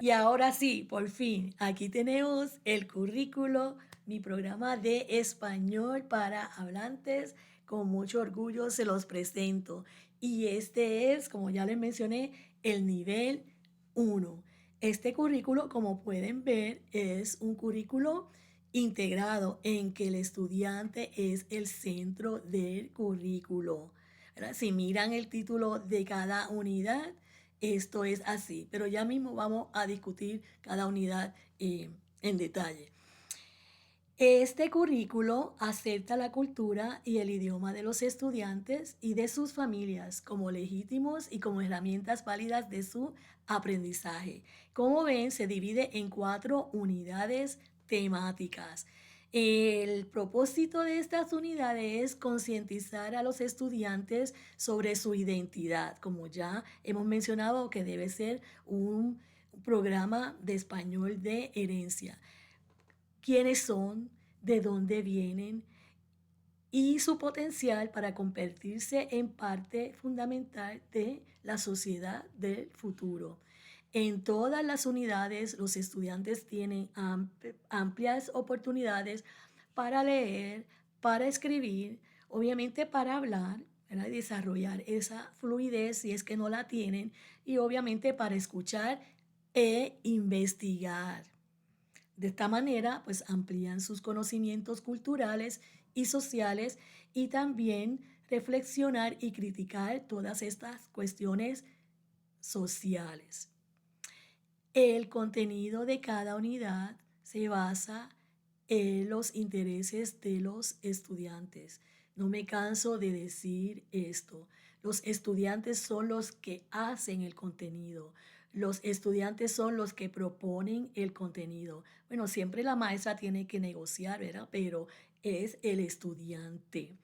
Y ahora sí, por fin, aquí tenemos el currículo, mi programa de español para hablantes. Con mucho orgullo se los presento. Y este es, como ya les mencioné, el nivel 1. Este currículo, como pueden ver, es un currículo integrado en que el estudiante es el centro del currículo, ¿verdad? Si miran el título de cada unidad, esto es así, pero ya mismo vamos a discutir cada unidad en detalle. Este currículo acepta la cultura y el idioma de los estudiantes y de sus familias como legítimos y como herramientas válidas de su aprendizaje. Como ven, se divide en 4 unidades temáticas. El propósito de estas unidades es concientizar a los estudiantes sobre su identidad, como ya hemos mencionado que debe ser un programa de español de herencia. Quiénes son, de dónde vienen y su potencial para convertirse en parte fundamental de la sociedad del futuro. En todas las unidades, los estudiantes tienen amplias oportunidades para leer, para escribir, obviamente para hablar, ¿verdad? Y desarrollar esa fluidez si es que no la tienen, y obviamente para escuchar e investigar. De esta manera, pues amplían sus conocimientos culturales y sociales y también reflexionar y criticar todas estas cuestiones sociales. El contenido de cada unidad se basa en los intereses de los estudiantes. No me canso de decir esto. Los estudiantes son los que hacen el contenido. Los estudiantes son los que proponen el contenido. Bueno, siempre la maestra tiene que negociar, ¿verdad? Pero es el estudiante.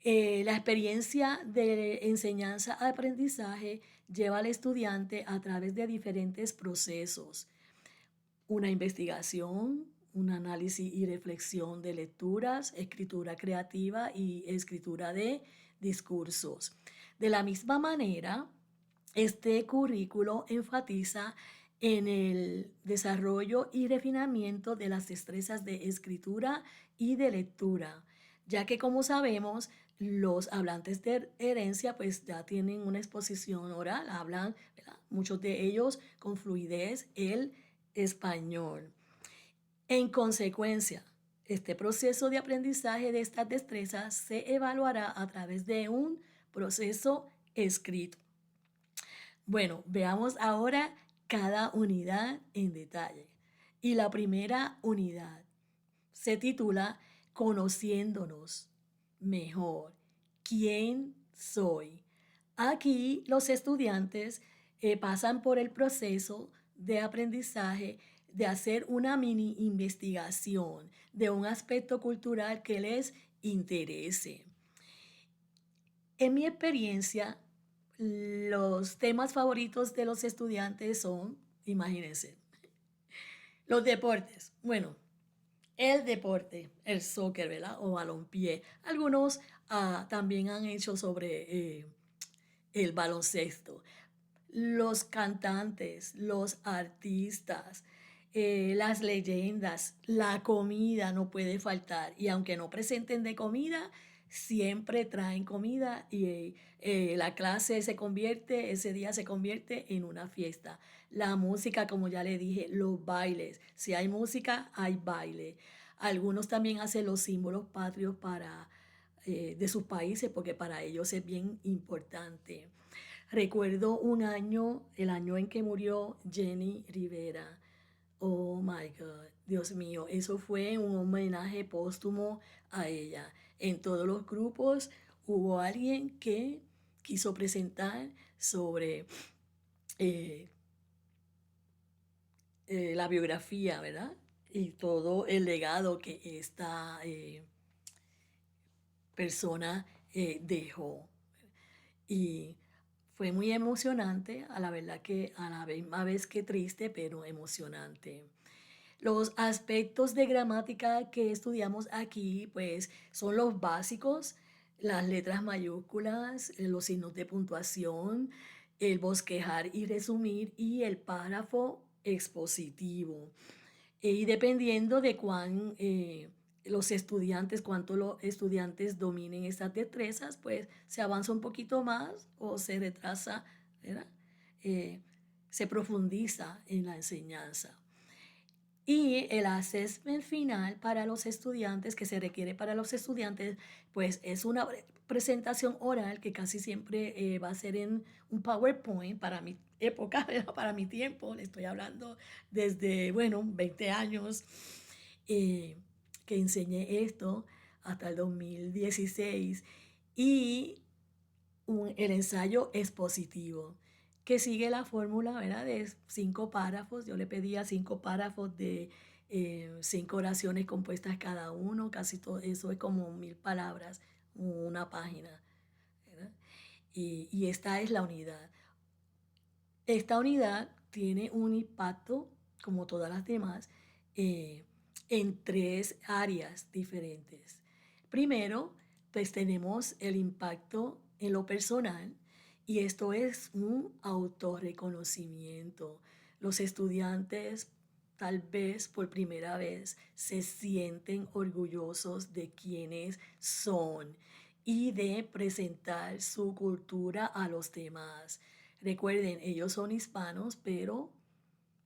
La experiencia de enseñanza-aprendizaje lleva al estudiante a través de diferentes procesos: una investigación, un análisis y reflexión de lecturas, escritura creativa y escritura de discursos. De la misma manera, este currículo enfatiza en el desarrollo y refinamiento de las destrezas de escritura y de lectura, ya que como sabemos, los hablantes de herencia pues ya tienen una exposición oral, hablan, ¿verdad? Muchos de ellos con fluidez el español. En consecuencia, este proceso de aprendizaje de estas destrezas se evaluará a través de un proceso escrito. Bueno, veamos ahora cada unidad en detalle. Y la primera unidad se titula Conociéndonos mejor. ¿Quién soy? Aquí los estudiantes pasan por el proceso de aprendizaje de hacer una mini investigación de un aspecto cultural que les interese. En mi experiencia, los temas favoritos de los estudiantes son, imagínense, los deportes. Bueno, el deporte, el soccer, ¿verdad? O balompié. Algunos también han hecho sobre el baloncesto. Los cantantes, los artistas, las leyendas, la comida no puede faltar. Y aunque no presenten de comida, siempre traen comida y la clase se convierte, ese día se convierte en una fiesta. La música, como ya le dije, los bailes. Si hay música, hay baile. Algunos también hacen los símbolos patrios de sus países porque para ellos es bien importante. Recuerdo un año, el año en que murió Jenny Rivera. Oh my God, Dios mío, eso fue un homenaje póstumo a ella. En todos los grupos hubo alguien que quiso presentar sobre eh, la biografía, ¿verdad? Y todo el legado que esta persona dejó. Y fue muy emocionante, a la verdad que a la misma vez que triste, pero emocionante. Los aspectos de gramática que estudiamos aquí, pues, son los básicos: las letras mayúsculas, los signos de puntuación, el bosquejar y resumir y el párrafo expositivo. Y dependiendo de cuánto los estudiantes dominen estas destrezas, pues se avanza un poquito más o se retrasa, ¿verdad? Eh, se profundiza en la enseñanza. Y el assessment final para los estudiantes, que se requiere para los estudiantes, pues es una presentación oral que casi siempre va a ser en un PowerPoint para mi época, para mi tiempo, le estoy hablando desde, bueno, 20 años eh, que enseñé esto hasta el 2016 y el ensayo expositivo que sigue la fórmula, ¿verdad? De 5 párrafos. Yo le pedía 5 párrafos de 5 oraciones compuestas cada uno, casi todo eso es como 1000 palabras, una página, ¿verdad? Y esta es la unidad. Esta unidad tiene un impacto, como todas las demás, eh, en 3 áreas diferentes. Primero, pues tenemos el impacto en lo personal y esto es un autorreconocimiento. Los estudiantes tal vez por primera vez se sienten orgullosos de quienes son y de presentar su cultura a los demás. Recuerden, ellos son hispanos, pero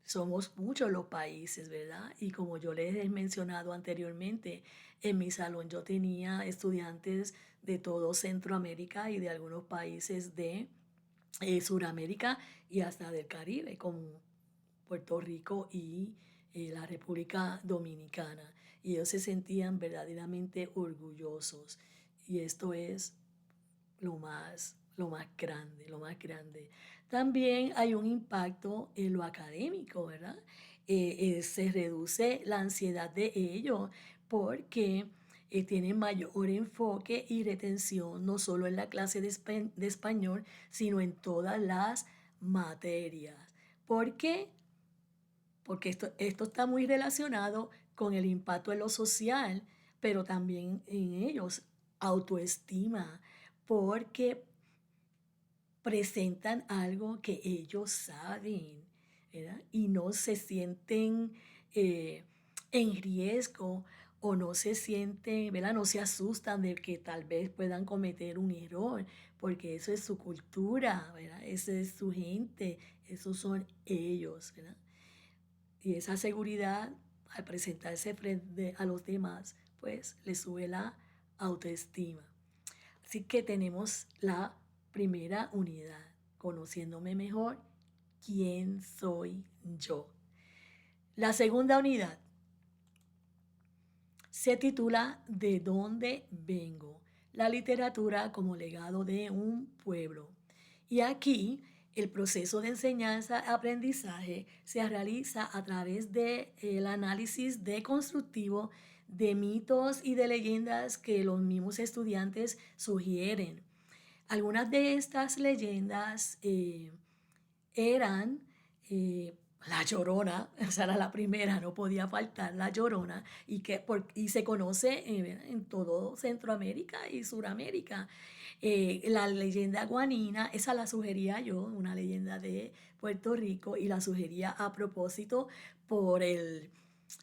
somos muchos los países, ¿verdad? Y como yo les he mencionado anteriormente, en mi salón yo tenía estudiantes de todo Centroamérica y de algunos países de Suramérica y hasta del Caribe, como Puerto Rico y la República Dominicana. Y ellos se sentían verdaderamente orgullosos. Y esto es lo más grande, lo más grande. También hay un impacto en lo académico, ¿verdad? Se reduce la ansiedad de ellos porque tienen mayor enfoque y retención, no solo en la clase de español, sino en todas las materias. ¿Por qué? Porque esto está muy relacionado con el impacto en lo social, pero también en ellos, autoestima, porque presentan algo que ellos saben, ¿verdad? Y no se sienten eh, en riesgo o no se sienten, ¿verdad? No se asustan de que tal vez puedan cometer un error, porque eso es su cultura, ¿verdad? Esa es su gente, esos son ellos, ¿verdad? Y esa seguridad, al presentarse frente a los demás, pues le sube la autoestima. Así que tenemos la primera unidad, conociéndome mejor, quién soy yo. La segunda unidad se titula ¿De dónde vengo? La literatura como legado de un pueblo. Y aquí el proceso de enseñanza-aprendizaje se realiza a través del análisis deconstructivo de mitos y de leyendas que los mismos estudiantes sugieren. Algunas de estas leyendas eran la Llorona, esa era la primera, no podía faltar la Llorona, y se conoce en todo Centroamérica y Suramérica. La leyenda guanina, esa la sugería yo, una leyenda de Puerto Rico, y la sugería a propósito por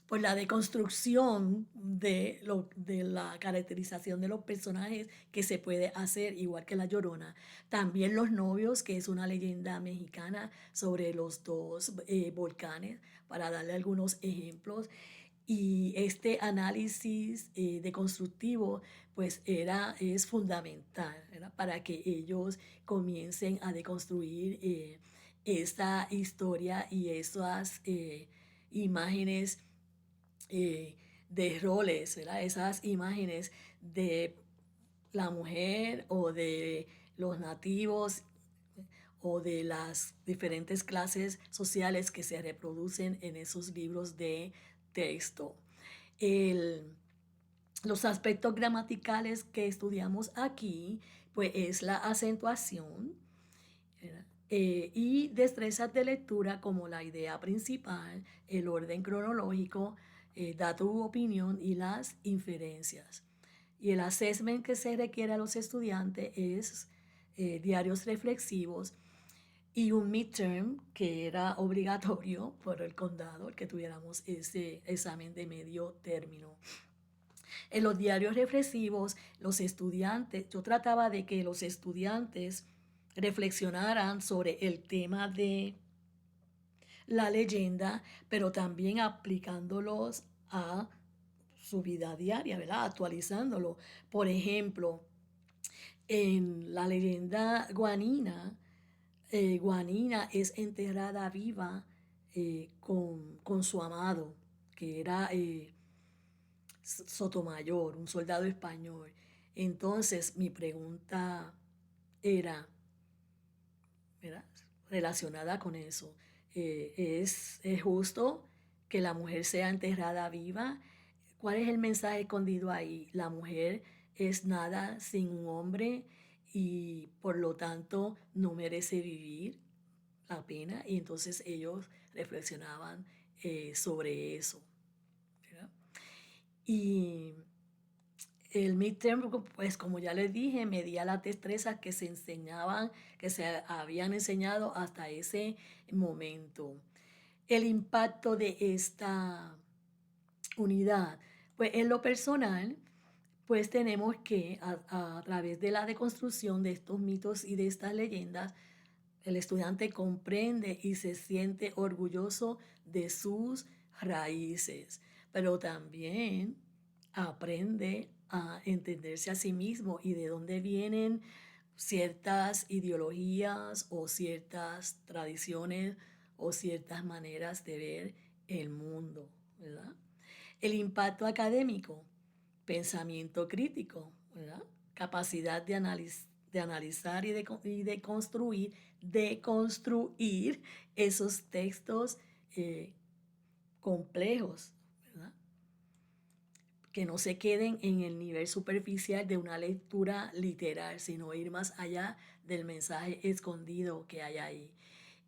por la deconstrucción de la caracterización de los personajes que se puede hacer, igual que La Llorona. También Los Novios, que es una leyenda mexicana sobre los dos volcanes, para darle algunos ejemplos. Y este análisis deconstructivo pues es fundamental, ¿verdad? Para que ellos comiencen a deconstruir esta historia y esas imágenes de roles, ¿verdad? Esas imágenes de la mujer o de los nativos o de las diferentes clases sociales que se reproducen en esos libros de texto. El, los aspectos gramaticales que estudiamos aquí, pues es la acentuación, y destrezas de lectura como la idea principal, el orden cronológico, da tu opinión y las inferencias. Y el assessment que se requiere a los estudiantes es diarios reflexivos y un midterm que era obligatorio por el condado, que tuviéramos ese examen de medio término. En los diarios reflexivos, los estudiantes, yo trataba de que los estudiantes reflexionaran sobre el tema de la leyenda, pero también aplicándolos a su vida diaria, ¿verdad? Actualizándolo. Por ejemplo, en la leyenda guanina, Guanina es enterrada viva con su amado, que era Sotomayor, un soldado español. Entonces mi pregunta era, ¿verdad?, relacionada con eso. ¿Es justo que la mujer sea enterrada viva? ¿Cuál es el mensaje escondido ahí? La mujer es nada sin un hombre y por lo tanto no merece vivir la pena. Y entonces ellos reflexionaban sobre eso, ¿verdad? Y el midterm, pues como ya les dije, medía las destrezas que se enseñaban, que se habían enseñado hasta ese momento. El impacto de esta unidad, pues en lo personal, pues tenemos que a través de la deconstrucción de estos mitos y de estas leyendas, el estudiante comprende y se siente orgulloso de sus raíces, pero también aprende a entenderse a sí mismo y de dónde vienen ciertas ideologías o ciertas tradiciones o ciertas maneras de ver el mundo, ¿verdad? El impacto académico, pensamiento crítico, ¿verdad? Capacidad de analizar y de construir, esos textos complejos, ¿verdad? Que no se queden en el nivel superficial de una lectura literal, sino ir más allá del mensaje escondido que hay ahí.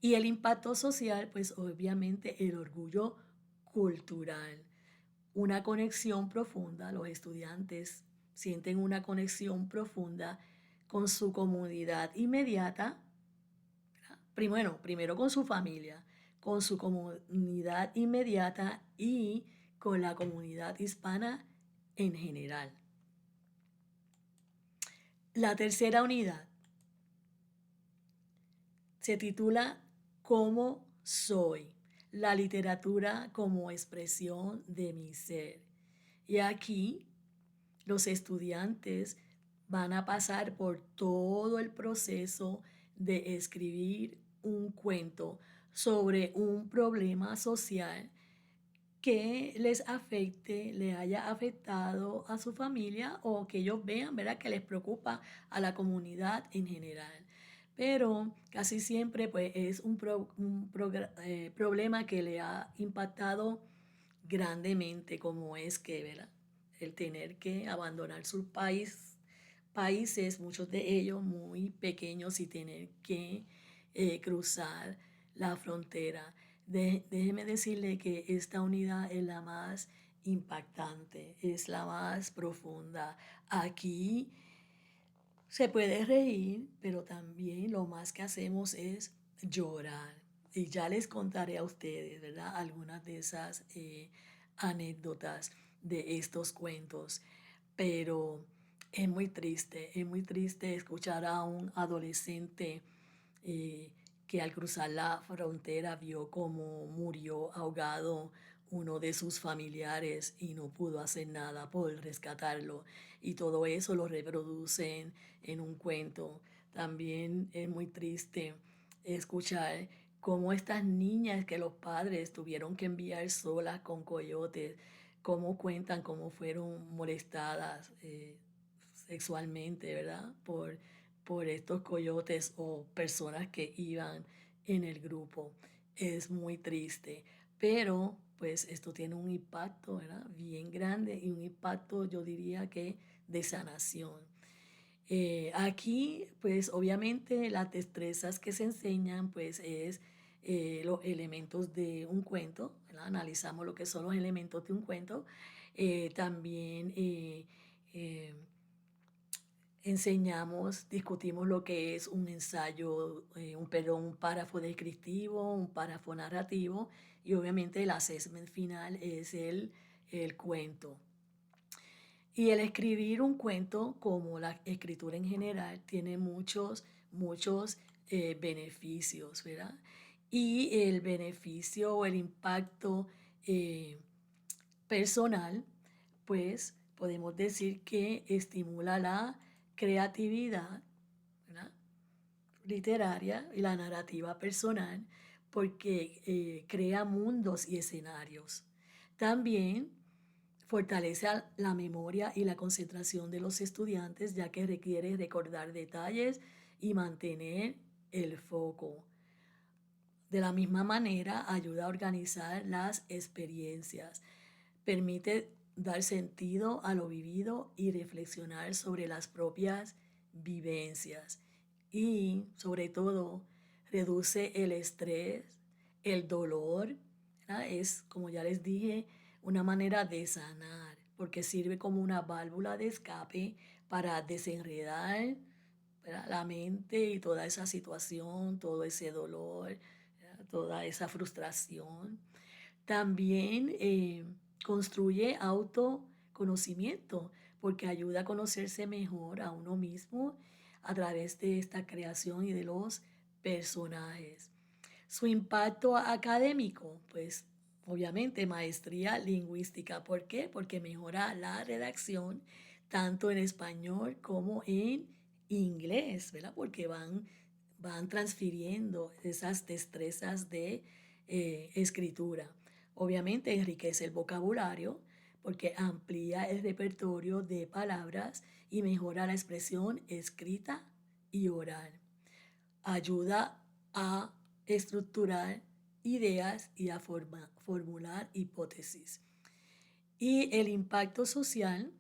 Y el impacto social, pues obviamente el orgullo cultural, una conexión profunda, los estudiantes sienten una conexión profunda con su comunidad inmediata, primero con su familia, con su comunidad inmediata y con la comunidad hispana en general. La tercera unidad se titula ¿Cómo soy? La literatura como expresión de mi ser. Y aquí los estudiantes van a pasar por todo el proceso de escribir un cuento sobre un problema social que les afecte, le haya afectado a su familia o que ellos vean, ¿verdad?, que les preocupa a la comunidad en general. Pero casi siempre pues, es un problema que le ha impactado grandemente, como es que, ¿verdad?, el tener que abandonar sus países, muchos de ellos muy pequeños, y tener que cruzar la frontera. Déjeme decirle que esta unidad es la más impactante, es la más profunda. Aquí se puede reír, pero también lo más que hacemos es llorar. Y ya les contaré a ustedes, ¿verdad?, algunas de esas anécdotas de estos cuentos. Pero es muy triste escuchar a un adolescente que al cruzar la frontera vio cómo murió ahogado uno de sus familiares y no pudo hacer nada por rescatarlo. Y todo eso lo reproducen en un cuento. También es muy triste escuchar cómo estas niñas que los padres tuvieron que enviar solas con coyotes, cómo cuentan cómo fueron molestadas sexualmente, ¿verdad?, por estos coyotes o personas que iban en el grupo. Es muy triste, pero pues esto tiene un impacto, ¿verdad?, bien grande, y un impacto, yo diría que de sanación. Aquí, pues obviamente las destrezas que se enseñan, pues es los elementos de un cuento, ¿verdad? Analizamos lo que son los elementos de un cuento. También enseñamos, discutimos lo que es un ensayo, un párrafo descriptivo, un párrafo narrativo y obviamente el assessment final es el cuento. Y el escribir un cuento, como la escritura en general, tiene muchos beneficios, ¿verdad? Y el beneficio o el impacto eh, personal, pues podemos decir que estimula la creatividad, ¿verdad?, literaria y la narrativa personal porque crea mundos y escenarios. También fortalece la memoria y la concentración de los estudiantes, ya que requiere recordar detalles y mantener el foco. De la misma manera, ayuda a organizar las experiencias, permite dar sentido a lo vivido y reflexionar sobre las propias vivencias. Y sobre todo, reduce el estrés, el dolor, ¿verdad? Es, como ya les dije, una manera de sanar, porque sirve como una válvula de escape para desenredar, ¿verdad?, la mente y toda esa situación, todo ese dolor, ¿verdad?, toda esa frustración. También construye autoconocimiento porque ayuda a conocerse mejor a uno mismo a través de esta creación y de los personajes. Su impacto académico, pues obviamente maestría lingüística. ¿Por qué? Porque mejora la redacción tanto en español como en inglés, ¿verdad? Porque van transfiriendo esas destrezas de escritura. Obviamente enriquece el vocabulario porque amplía el repertorio de palabras y mejora la expresión escrita y oral. Ayuda a estructurar ideas y a formular hipótesis. Y el impacto social,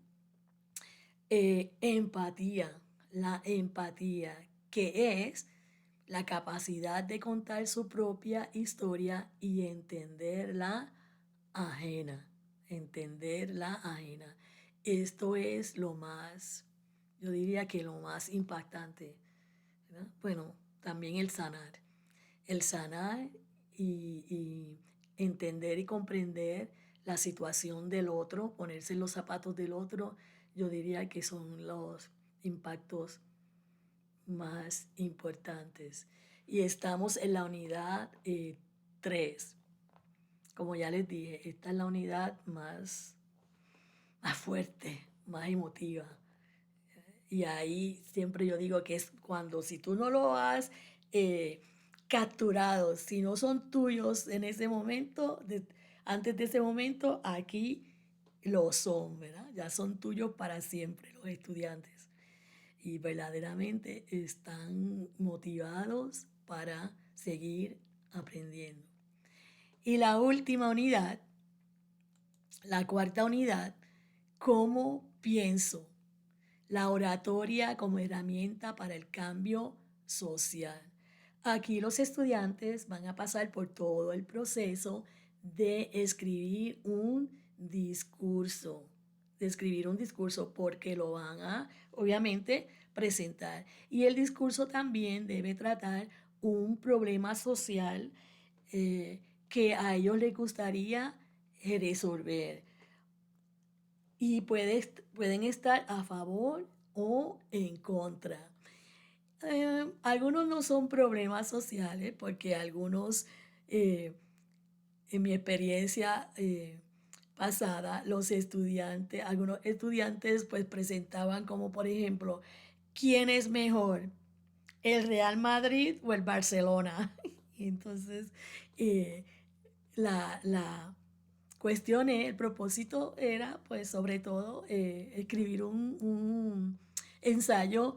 empatía, la empatía, que es la capacidad de contar su propia historia y entender la ajena, entender la ajena. Esto es lo más, yo diría que lo más impactante, ¿verdad? Bueno, también el sanar y entender y comprender la situación del otro, ponerse en los zapatos del otro, yo diría que son los impactos más importantes. Y estamos en la unidad 3. Como ya les dije, esta es la unidad más fuerte, más emotiva. Y ahí siempre yo digo que es cuando si tú no lo has eh, capturado, si no son tuyos en ese momento, antes de ese momento, aquí lo son, ¿verdad? Ya son tuyos para siempre los estudiantes. Y verdaderamente están motivados para seguir aprendiendo. Y la última unidad, la cuarta unidad, ¿cómo pienso? La oratoria como herramienta para el cambio social. Aquí los estudiantes van a pasar por todo el proceso de escribir un discurso, porque lo van a, obviamente, presentar. Y el discurso también debe tratar un problema social que a ellos les gustaría resolver y pueden estar a favor o en contra. Algunos no son problemas sociales porque algunos, eh, en mi experiencia pasada, algunos estudiantes pues presentaban como por ejemplo, ¿quién es mejor? ¿El Real Madrid o el Barcelona? Y entonces, eh, la cuestión es, el propósito era, pues, sobre todo, escribir un ensayo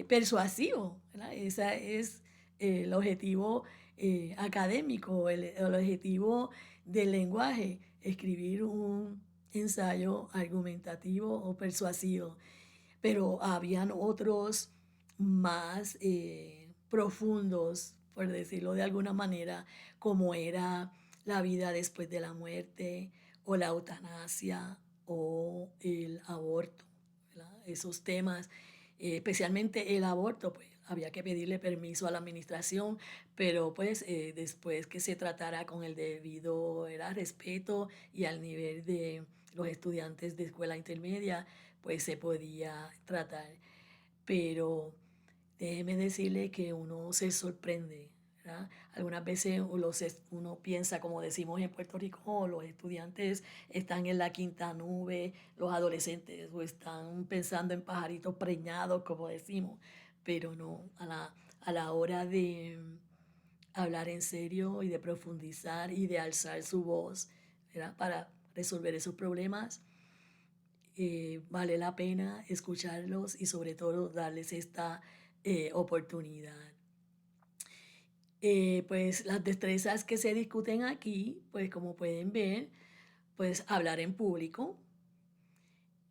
persuasivo, ¿verdad? Ese es el objetivo académico, el objetivo del lenguaje, escribir un ensayo argumentativo o persuasivo. Pero habían otros más profundos, por decirlo de alguna manera, como era la vida después de la muerte o la eutanasia o el aborto, ¿verdad? Esos temas especialmente el aborto, pues había que pedirle permiso a la administración, pero pues después que se tratara con el debido respeto y al nivel de los estudiantes de escuela intermedia, pues se podía tratar. Pero déjeme decirle que uno se sorprende, ¿verdad? Algunas veces uno piensa, como decimos en Puerto Rico, "Oh, los estudiantes están en la quinta nube, los adolescentes o están pensando en pajaritos preñados, como decimos, pero no, a la hora de hablar en serio y de profundizar y de alzar su voz, ¿verdad? Para resolver esos problemas, vale la pena escucharlos y sobre todo darles esta oportunidad. Pues las destrezas que se discuten aquí, pues como pueden ver, pues hablar en público,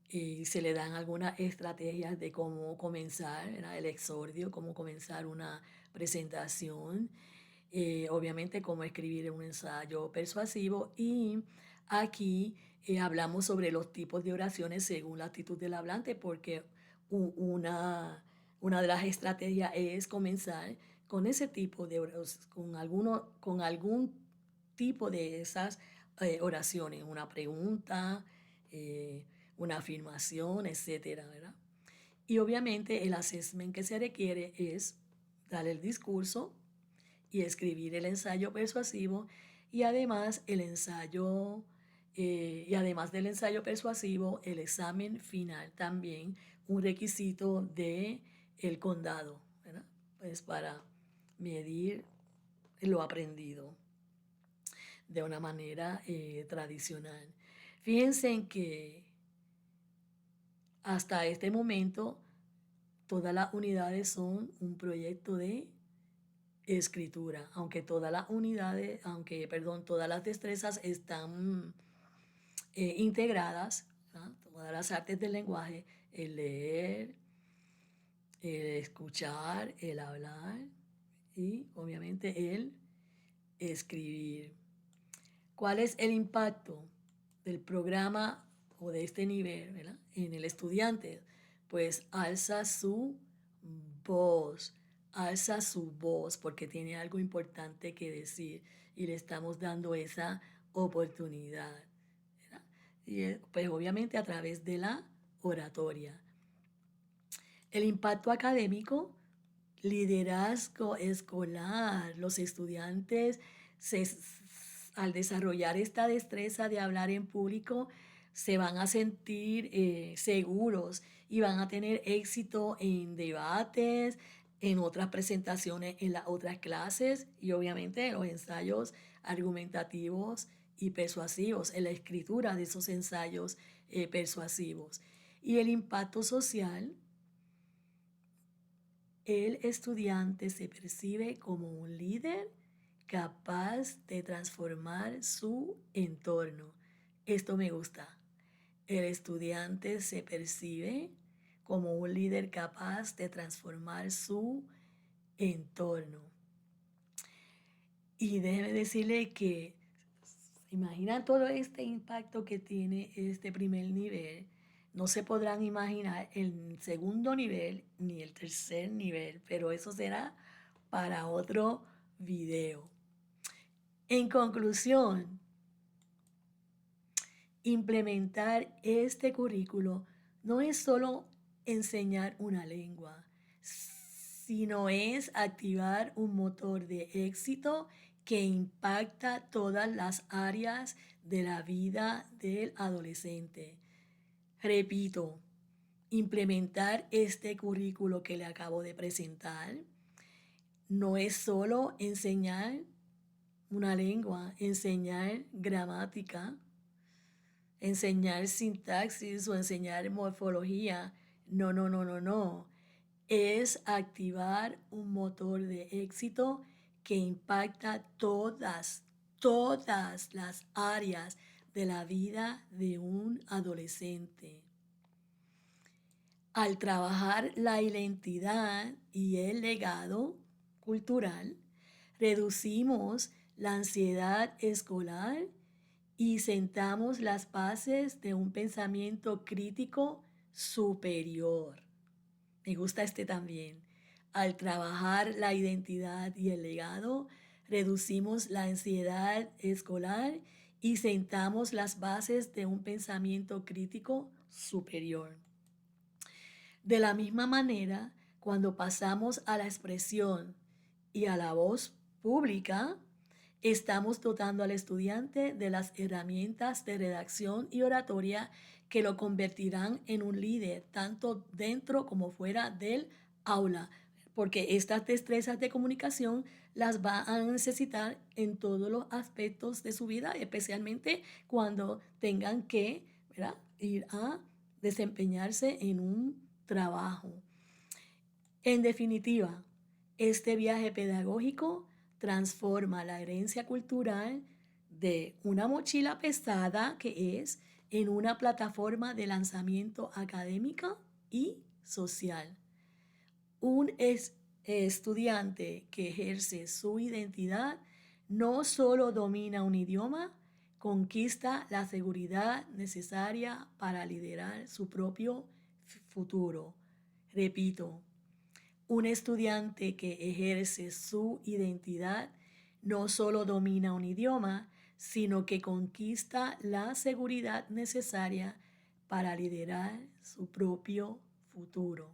se le dan algunas estrategias de cómo comenzar, ¿verdad? El exordio, cómo comenzar una presentación, obviamente cómo escribir un ensayo persuasivo y aquí hablamos sobre los tipos de oraciones según la actitud del hablante porque una de las estrategias es comenzar con ese tipo de oraciones, con algún tipo de esas oraciones, una pregunta, eh, una afirmación, etcétera, ¿verdad? Y obviamente el assessment que se requiere es dar el discurso y escribir el ensayo persuasivo y además y además del ensayo persuasivo, el examen final también, un requisito de el condado, ¿verdad? Pues para medir lo aprendido de una manera tradicional. Fíjense en que hasta este momento todas las unidades son un proyecto de escritura, aunque todas las unidades, todas las destrezas están integradas, ¿no? Todas las artes del lenguaje, el leer, el escuchar, el hablar y obviamente el escribir. ¿Cuál es el impacto del programa o de este nivel, ¿verdad? En el estudiante? Pues voz, alza su voz porque tiene algo importante que decir y le estamos dando esa oportunidad, ¿verdad? Y pues obviamente a través de la oratoria. El impacto académico, liderazgo escolar. Los estudiantes se, al desarrollar esta destreza de hablar en público se van a sentir seguros y van a tener éxito en debates, en otras presentaciones, en las otras clases y obviamente en los ensayos argumentativos y persuasivos, en la escritura de esos ensayos persuasivos. Y el impacto social, el estudiante se percibe como un líder capaz de transformar su entorno. Esto me gusta. El estudiante se percibe como un líder capaz de transformar su entorno. Y déjeme decirle que imagina todo este impacto que tiene este primer nivel. No se podrán imaginar el segundo nivel ni el tercer nivel, pero eso será para otro video. En conclusión, implementar este currículo no es solo enseñar una lengua, sino es activar un motor de éxito que impacta todas las áreas de la vida del adolescente. Repito, implementar este currículo que le acabo de presentar no es solo enseñar una lengua, enseñar gramática, enseñar sintaxis o enseñar morfología. No, no, no, no, no. Es activar un motor de éxito que impacta todas las áreas de la vida de un adolescente. Al trabajar la identidad y el legado cultural, reducimos la ansiedad escolar y sentamos las bases de un pensamiento crítico superior. Me gusta este también. Al trabajar la identidad y el legado, reducimos la ansiedad escolar y sentamos las bases de un pensamiento crítico superior. De la misma manera, cuando pasamos a la expresión y a la voz pública, estamos dotando al estudiante de las herramientas de redacción y oratoria que lo convertirán en un líder, tanto dentro como fuera del aula, porque estas destrezas de comunicación las va a necesitar en todos los aspectos de su vida, especialmente cuando tengan que, ¿verdad?, ir a desempeñarse en un trabajo. En definitiva, este viaje pedagógico transforma la herencia cultural de una mochila pesada que es en una plataforma de lanzamiento académica y social. Un estudiante que ejerce su identidad no solo domina un idioma, conquista la seguridad necesaria para liderar su propio futuro. Repito, un estudiante que ejerce su identidad no solo domina un idioma, sino que conquista la seguridad necesaria para liderar su propio futuro.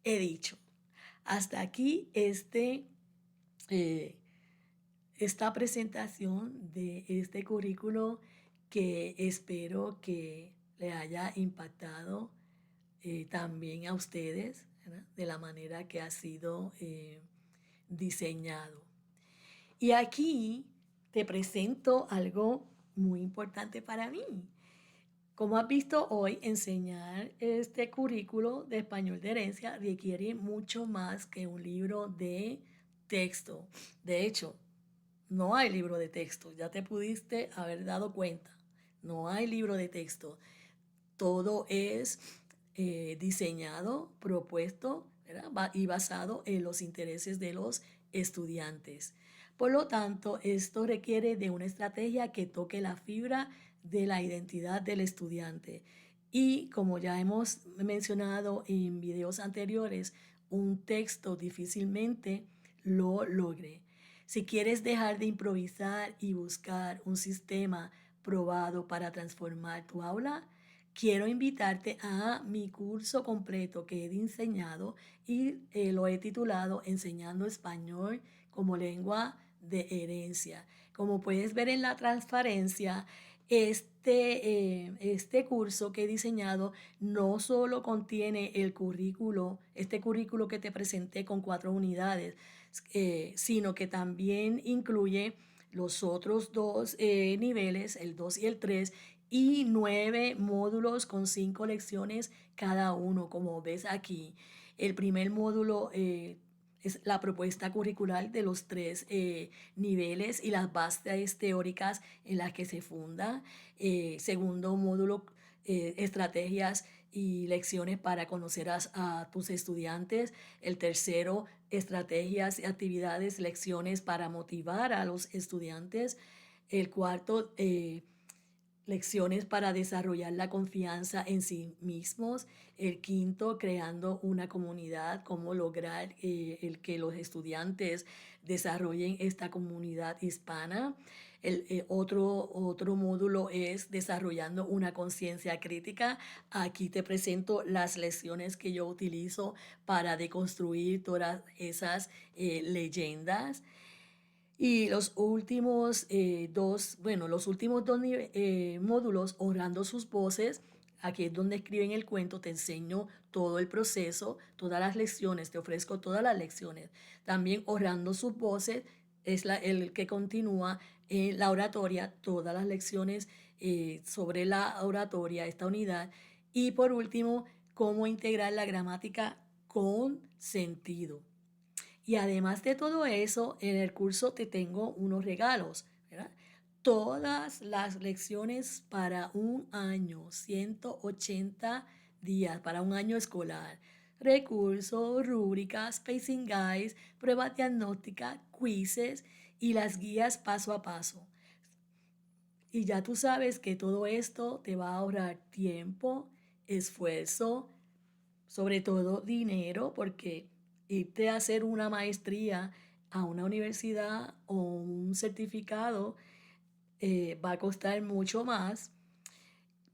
He dicho, hasta aquí eh, esta presentación de este currículo que espero que le haya impactado también a ustedes, ¿verdad?, de la manera que ha sido diseñado. Y aquí te presento algo muy importante para mí. Como has visto hoy, enseñar este currículo de español de herencia requiere mucho más que un libro de texto. De hecho, no hay libro de texto, ya te pudiste haber dado cuenta. No hay libro de texto. Todo es diseñado, propuesto, ¿verdad?, y basado en los intereses de los estudiantes. Por lo tanto, esto requiere de una estrategia que toque la fibra de la identidad del estudiante. Y como ya hemos mencionado en videos anteriores, un texto difícilmente lo logre. Si quieres dejar de improvisar y buscar un sistema probado para transformar tu aula, quiero invitarte a mi curso completo que he diseñado y lo he titulado Enseñando Español como lengua de herencia. Como puedes ver en la transparencia, este curso que he diseñado no solo contiene el currículo, este currículo que te presenté con 4 unidades, sino que también incluye los otros dos niveles, el 2 y el 3, y 9 módulos con 5 lecciones cada uno, como ves aquí. El primer módulo es la propuesta curricular de los 3 niveles y las bases teóricas en las que se funda. Segundo módulo, estrategias y lecciones para conocer a tus estudiantes. El tercero, estrategias, actividades, lecciones para motivar a los estudiantes. El cuarto, lecciones para desarrollar la confianza en sí mismos. El quinto, creando una comunidad, cómo lograr el que los estudiantes desarrollen esta comunidad hispana. Otro módulo es desarrollando una conciencia crítica. Aquí te presento las lecciones que yo utilizo para deconstruir todas esas leyendas. Y los últimos dos módulos, honrando sus voces, aquí es donde escriben el cuento, te enseño todo el proceso, todas las lecciones, te ofrezco todas las lecciones. También honrando sus voces es el que continúa en la oratoria, todas las lecciones sobre la oratoria, esta unidad. Y por último, cómo integrar la gramática con sentido. Y además de todo eso, en el curso te tengo unos regalos, ¿verdad? Todas las lecciones para un año, 180 días, para un año escolar. Recursos, rúbricas, pacing guides, pruebas diagnósticas, quizzes y las guías paso a paso. Y ya tú sabes que todo esto te va a ahorrar tiempo, esfuerzo, sobre todo dinero, porque irte a hacer una maestría a una universidad o un certificado va a costar mucho más,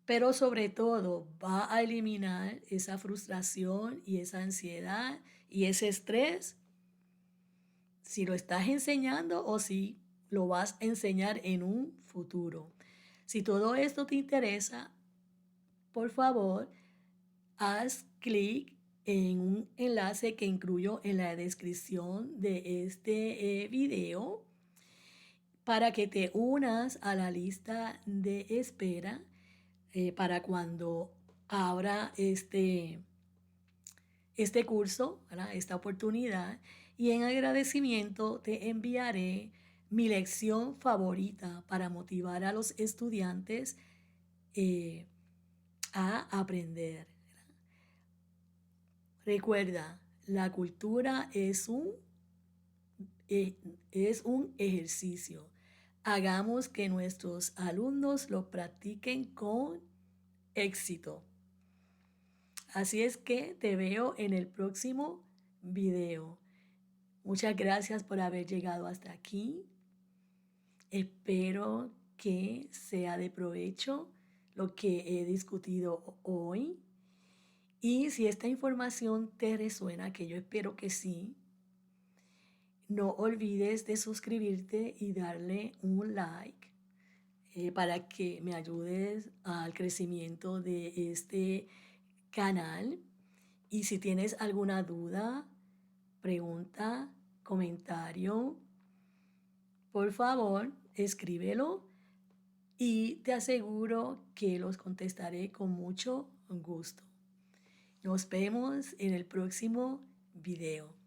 pero sobre todo va a eliminar esa frustración y esa ansiedad y ese estrés si lo estás enseñando o si lo vas a enseñar en un futuro. Si todo esto te interesa, por favor, haz clic en un enlace que incluyo en la descripción de este video para que te unas a la lista de espera para cuando abra este curso, ¿verdad? Esta oportunidad. Y en agradecimiento te enviaré mi lección favorita para motivar a los estudiantes eh, a aprender. Recuerda, la cultura eh, es un ejercicio. Hagamos que nuestros alumnos lo practiquen con éxito. Así es que te veo en el próximo video. Muchas gracias por haber llegado hasta aquí. Espero que sea de provecho lo que he discutido hoy. Y si esta información te resuena, que yo espero que sí, no olvides de suscribirte y darle un like para que me ayudes al crecimiento de este canal. Y si tienes alguna duda, pregunta, comentario, por favor, escríbelo y te aseguro que los contestaré con mucho gusto. Nos vemos en el próximo video.